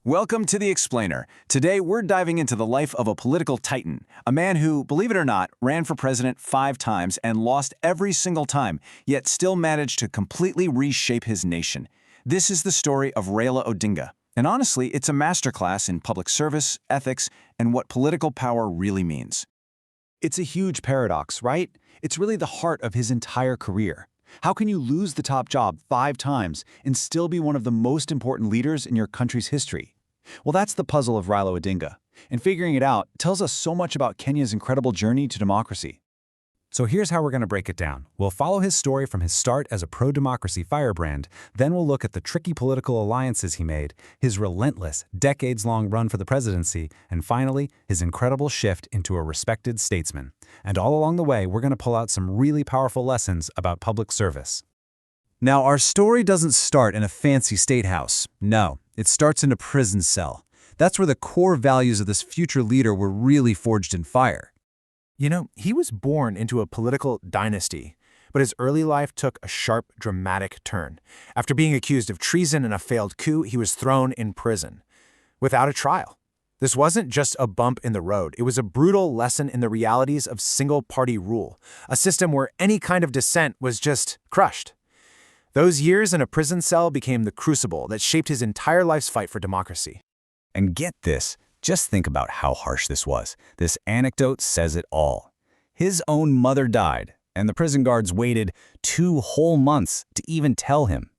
Welcome to The Explainer. Today, we're diving into the life of a political titan, a man who, believe it or not, ran for president 5 times and lost every single time, yet still managed to completely reshape his nation. This is the story of Raila Odinga. And honestly, it's a masterclass in public service, ethics, and what political power really means. It's a huge paradox, right? It's really the heart of his entire career. How can you lose the top job 5 times and still be one of the most important leaders in your country's history? Well, that's the puzzle of Raila Odinga, and figuring it out tells us so much about Kenya's incredible journey to democracy. So here's how we're going to break it down. We'll follow his story from his start as a pro-democracy firebrand, then we'll look at the tricky political alliances he made, his relentless, decades-long run for the presidency, and finally, his incredible shift into a respected statesman. And all along the way, we're going to pull out some really powerful lessons about public service. Now, our story doesn't start in a fancy state house. No, it starts in a prison cell. That's where the core values of this future leader were really forged in fire. You know, he was born into a political dynasty, but his early life took a sharp, dramatic turn. After being accused of treason in a failed coup, he was thrown in prison without a trial. This wasn't just a bump in the road. It was a brutal lesson in the realities of single-party rule, a system where any kind of dissent was just crushed. Those years in a prison cell became the crucible that shaped his entire life's fight for democracy. And get this. Just think about how harsh this was. This anecdote says it all. His own mother died, and the prison guards waited 2 whole months to even tell him.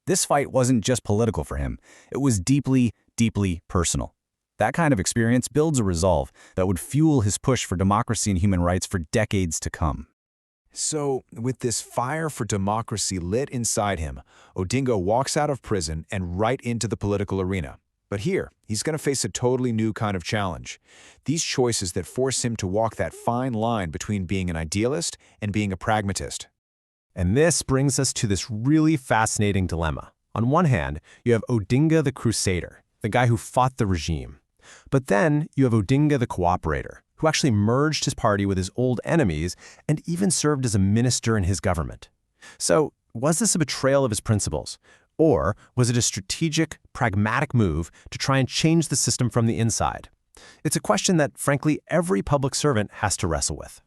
This fight wasn't just political for him. It was deeply, deeply personal. That kind of experience builds a resolve that would fuel his push for democracy and human rights for decades to come. So, with this fire for democracy lit inside him, Odinga walks out of prison and right into the political arena. But here, he's going to face a totally new kind of challenge. These choices that force him to walk that fine line between being an idealist and being a pragmatist. And this brings us to this really fascinating dilemma. On one hand, you have Odinga the crusader, the guy who fought the regime. But then you have Odinga the cooperator, who actually merged his party with his old enemies and even served as a minister in his government. So, was this a betrayal of his principles? Or was it a strategic, pragmatic move to try and change the system from the inside? It's a question that, frankly, every public servant has to wrestle with.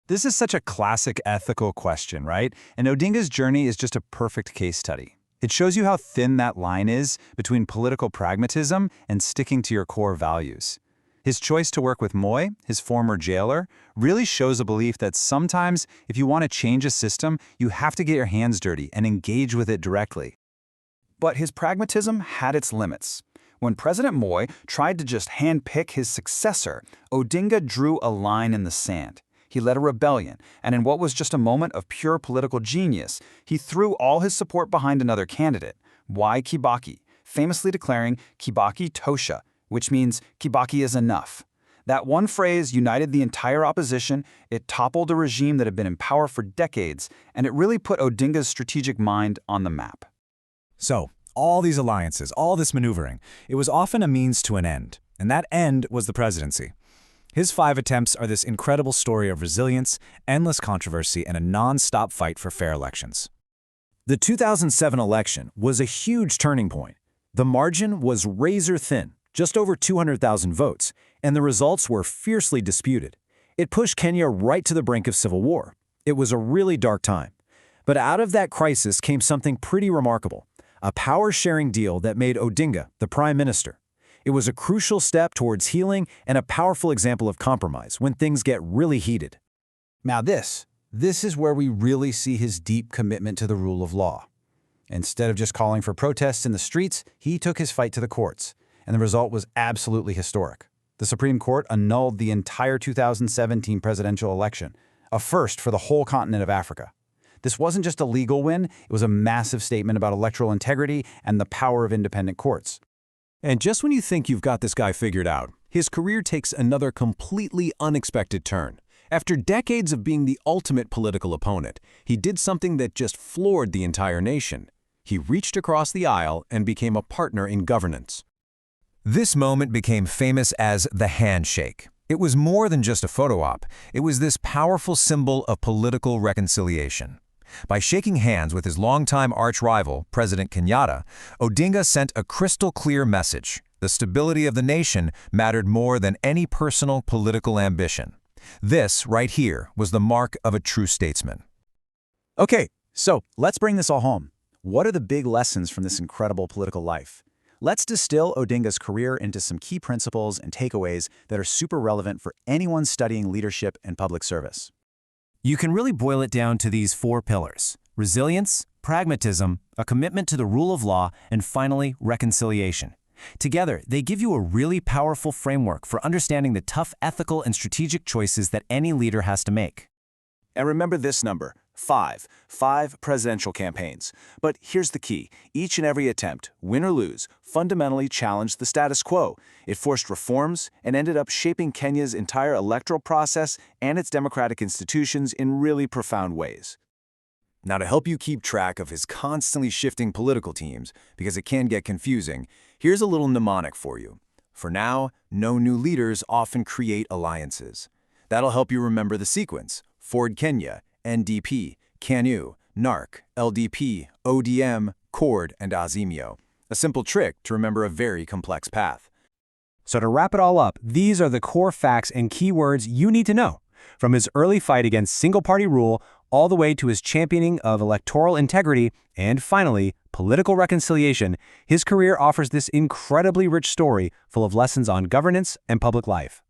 This is such a classic ethical question, right? And Odinga's journey is just a perfect case study. It shows you how thin that line is between political pragmatism and sticking to your core values. His choice to work with Moi, his former jailer, really shows a belief that sometimes, if you want to change a system, you have to get your hands dirty and engage with it directly. But his pragmatism had its limits. When President Moi tried to just handpick his successor, Odinga drew a line in the sand. He led a rebellion, and in what was just a moment of pure political genius, he threw all his support behind another candidate, Mwai Kibaki, famously declaring Kibaki Tosha, which means Kibaki is enough. That one phrase united the entire opposition, it toppled a regime that had been in power for decades, and it really put Odinga's strategic mind on the map. So, all these alliances, all this maneuvering, it was often a means to an end, and that end was the presidency. His 5 attempts are this incredible story of resilience, endless controversy, and a non-stop fight for fair elections. The 2007 election was a huge turning point. The margin was razor thin, just over 200,000 votes, and the results were fiercely disputed. It pushed Kenya right to the brink of civil war. It was a really dark time. But out of that crisis came something pretty remarkable. A power-sharing deal that made Odinga the prime minister. It was a crucial step towards healing and a powerful example of compromise when things get really heated. Now this is where we really see his deep commitment to the rule of law. Instead of just calling for protests in the streets, he took his fight to the courts, and the result was absolutely historic. The Supreme Court annulled the entire 2017 presidential election, a first for the whole continent of Africa. This wasn't just a legal win, it was a massive statement about electoral integrity and the power of independent courts. And just when you think you've got this guy figured out, his career takes another completely unexpected turn. After decades of being the ultimate political opponent, he did something that just floored the entire nation. He reached across the aisle and became a partner in governance. This moment became famous as the handshake. It was more than just a photo op. It was this powerful symbol of political reconciliation. By shaking hands with his longtime arch-rival, President Kenyatta, Odinga sent a crystal-clear message. The stability of the nation mattered more than any personal political ambition. This, right here, was the mark of a true statesman. Okay, so let's bring this all home. What are the big lessons from this incredible political life? Let's distill Odinga's career into some key principles and takeaways that are super relevant for anyone studying leadership and public service. You can really boil it down to these 4 pillars: resilience, pragmatism, a commitment to the rule of law, and finally, reconciliation. Together, they give you a really powerful framework for understanding the tough ethical and strategic choices that any leader has to make. And remember this number, 5. 5 presidential campaigns. But here's the key. Each and every attempt, win or lose, fundamentally challenged the status quo. It forced reforms and ended up shaping Kenya's entire electoral process and its democratic institutions in really profound ways. Now, to help you keep track of his constantly shifting political teams, because it can get confusing, here's a little mnemonic for you. For now, no new leaders often create alliances. That'll help you remember the sequence: Ford Kenya, NDP, KANU, NARC, LDP, ODM, CORD, and Azimio. A simple trick to remember a very complex path. So to wrap it all up, these are the core facts and keywords you need to know. From his early fight against single-party rule all the way to his championing of electoral integrity and, finally, political reconciliation, his career offers this incredibly rich story full of lessons on governance and public life.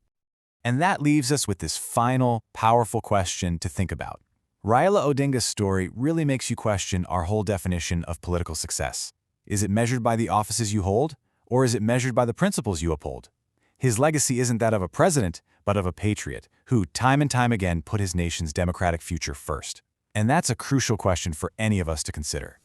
And that leaves us with this final, powerful question to think about. Raila Odinga's story really makes you question our whole definition of political success. Is it measured by the offices you hold, or is it measured by the principles you uphold? His legacy isn't that of a president, but of a patriot who, time and time again, put his nation's democratic future first. And that's a crucial question for any of us to consider.